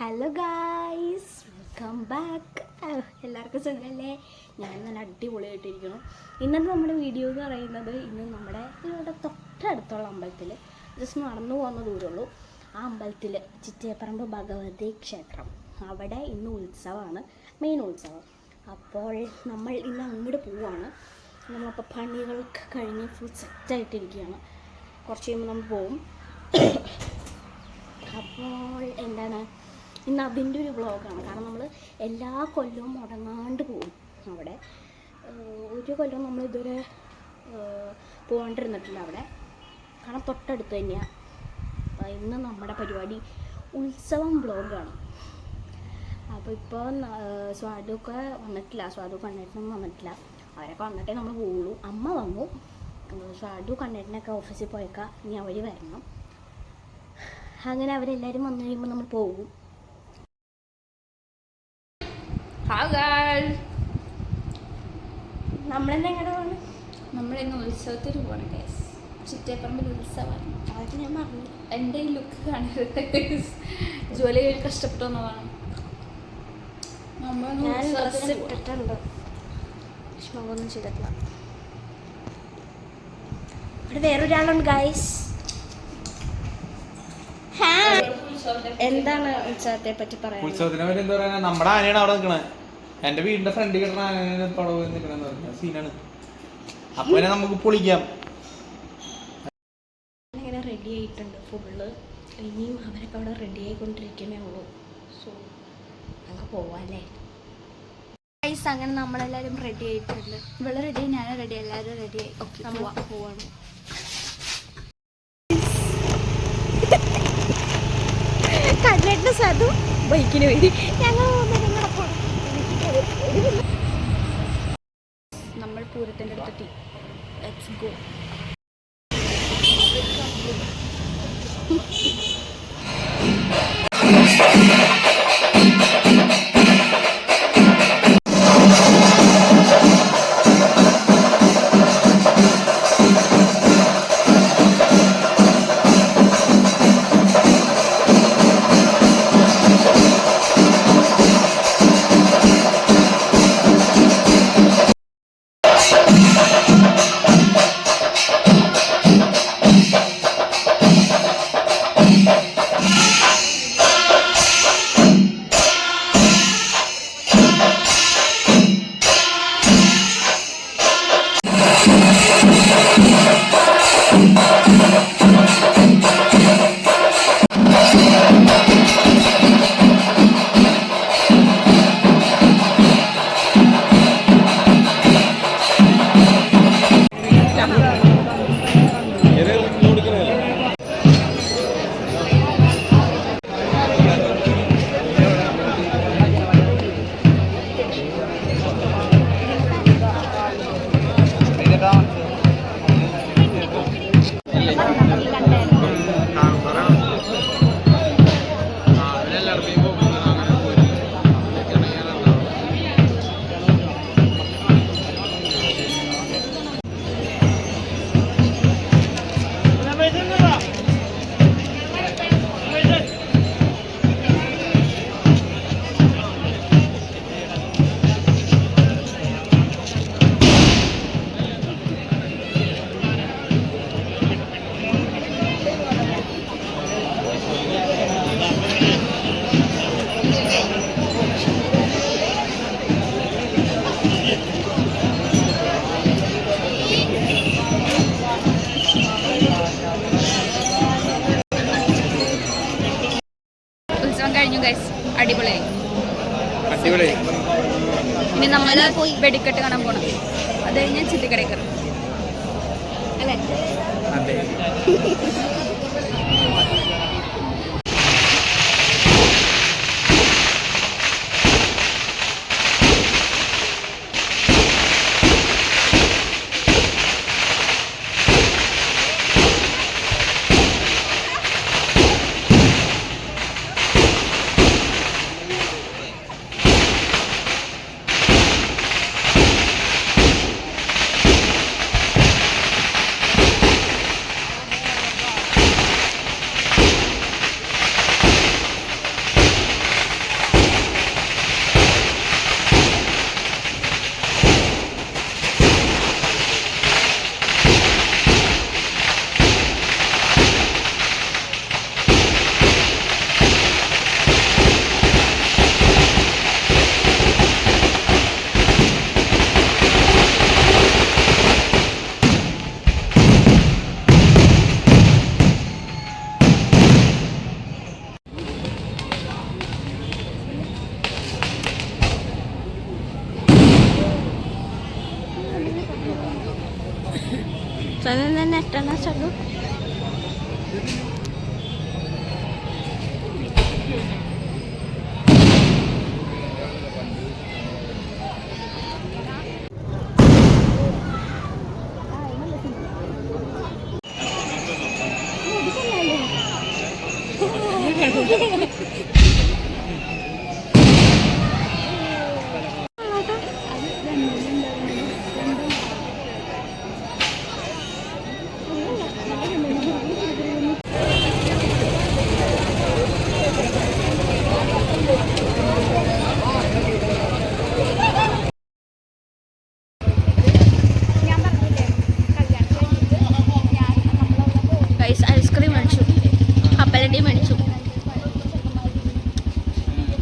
Hello guys, welcome back. എല്ലാവർക്കും സുഖമല്ലേ? ഞാൻ നല്ല അടിപൊളിയായിട്ടിരിക്കണം. ഇന്നത്തെ നമ്മുടെ വീഡിയോ എന്ന് പറയുന്നത് ഇന്ന് നമ്മുടെ ഇവിടെ തൊട്ടടുത്തുള്ള അമ്പലത്തിൽ ജസ്റ്റ് നടന്നു പോകുന്ന ദൂരമുള്ളൂ. ആ അമ്പലത്തിൽ ചിറ്റേപ്പറമ്പ് ഭഗവതി ക്ഷേത്രം, അവിടെ ഇന്ന് ഉത്സവമാണ്, മെയിൻ ഉത്സവം. അപ്പോൾ നമ്മൾ ഇന്ന് അങ്ങോട്ട് പോവുകയാണ്. നമ്മളപ്പോൾ പണികളൊക്കെ കഴിഞ്ഞ് ഫുൾ സെറ്റായിട്ടിരിക്കുകയാണ്. കുറച്ച് കഴിയുമ്പോൾ നമ്മൾ പോവും. അപ്പോൾ എന്താണ്, ഇന്ന് അതിൻ്റെ ഒരു വ്ളോഗാണ്. കാരണം നമ്മൾ എല്ലാ കൊല്ലവും മുടങ്ങാണ്ട് പോകും അവിടെ. ഒരു കൊല്ലവും നമ്മൾ ഇതുവരെ പോകാണ്ടിരുന്നിട്ടില്ല അവിടെ, കാരണം തൊട്ടടുത്ത് തന്നെയാണ്. അപ്പോൾ ഇന്ന് നമ്മുടെ പരിപാടി ഉത്സവം വ്ളോഗാണ്. അപ്പോൾ ഇപ്പോൾ സ്വാദുക്കെ വന്നിട്ടില്ല, സ്വാദു കണ്ണേട്ടനൊന്നും വന്നിട്ടില്ല. അവരൊക്കെ വന്നിട്ടേ നമ്മൾ പോവുള്ളൂ. അമ്മ വന്നു, സ്വാദു കണ്ണേട്ടനൊക്കെ ഓഫീസിൽ പോയേക്കാം, ഇനി അവർ വരണം. അങ്ങനെ അവരെല്ലാവരും വന്നു കഴിയുമ്പോൾ നമ്മൾ പോകും. നമ്മളെന്താ എങ്ങനെ പോകണം? നമ്മളിന്ന് ഉത്സവത്തിന് പോകണം ഗൈസ്. ചിറ്റേപ്പറമ്പിൽ ഉത്സവമാണ്. അതൊക്കെ ഞാൻ പറഞ്ഞു. എൻ്റെ ഈ ലുക്ക് കാണരുത്, ജോലി കഷ്ടപ്പെട്ടു വേണം. ഞാൻ ഡ്രസ്സ് ഇട്ടിട്ടുണ്ട്, വിഷമമൊന്നും ചെയ്തിട്ടില്ല. ഇവിടെ വേറൊരാളുണ്ട് ഗൈസ്. എന്താണ് ഉത്സവത്തെ പറ്റി പറയാൻ? ഉത്സവത്തിനെ പറ്റി എന്താ പറയാ, നമ്മുടെ ആനയാണ് അവിടെ നിൽക്കണേ. എന്റെ വീടിന്റെ ഫ്രണ്ടിൽ കിട്ടണ ആനയാണ് പടവ് നിൽക്കണെന്ന് പറഞ്ഞ സീനാണ്. അപ്പൊ നമുക്ക് പൊളിക്കാം. ഇങ്ങനെ റെഡി ആയിട്ടുണ്ട് ഫുള്ള്. ഇനിയും അവരൊക്കെ അവിടെ റെഡി ആയിക്കൊണ്ടിരിക്കണേ ഉള്ളൂ. സോ നമുക്ക് പോവാല്ലേ ഗൈസ്. അങ്ങനെ നമ്മളെല്ലാവരും റെഡി ആയിട്ടുണ്ട്. ഇവിടെ റെഡി, ഞാനും റെഡി, എല്ലാവരും റെഡിയായി. ഓക്കെ, നമ്മൾ പോവാണ്. കണ്ണേട്ട സാധു ബൈക്കിന് വേണ്ടി ഞങ്ങൾ നമ്മൾ പൂരത്തിൻ്റെ അടുത്തെത്തി. Let's go. കഴിഞ്ഞു ഗൈസ്, അടിപൊളിയായി. ഇനി നമ്മൾ വെടിക്കെട്ട് കാണാൻ പോണം. അത് കഴിഞ്ഞാൽ ചിത്തിക്കടയിൽ അല്ലേ? തന്നെ എട്ടെണ്ണ ചടു ഐസ്ക്രീം മേടിച്ചു, കപ്പലണ്ടി മേടിച്ചു,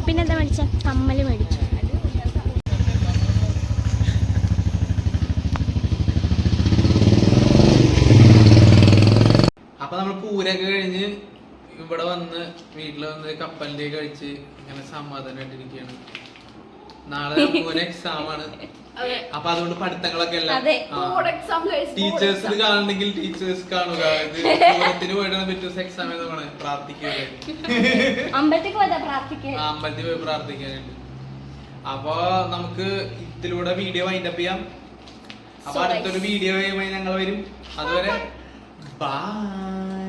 പിന്നെന്താ മേടിച്ച കമ്മല് മേടിച്ചു. അപ്പൊ നമ്മൾ പൂരൊക്കെ കഴിഞ്ഞ് ഇവിടെ വന്ന് വീട്ടിൽ വന്ന് കപ്പലിന്റെ കഴിച്ച് ഇങ്ങനെ സമാധാനമായിട്ടിരിക്കുകയാണ്. നാളെ പൂര എക്സാം ആണ്. അപ്പൊ അതുകൊണ്ട് പഠിത്തങ്ങളൊക്കെ എല്ലാം ടീച്ചേഴ്സിന് കാണുന്നെങ്കിൽ ടീച്ചേഴ്സ് കാണുക. ഇത് പൂരത്തിന് പോയിട്ടാണ് പിറ്റേ എക്സാം ഏതാണ് പ്രാർത്ഥിക്കുക. അമ്പലത്തിൽ പോയി പ്രാർത്ഥിക്കാനുണ്ട്. അപ്പൊ നമുക്ക് ഇതിലൂടെ വീഡിയോ വൈൻഡപ്പ് ചെയ്യാം. അപ്പൊ അടുത്തൊരു വീഡിയോ ഞങ്ങൾ വരും. അതുവരെ ബൈ.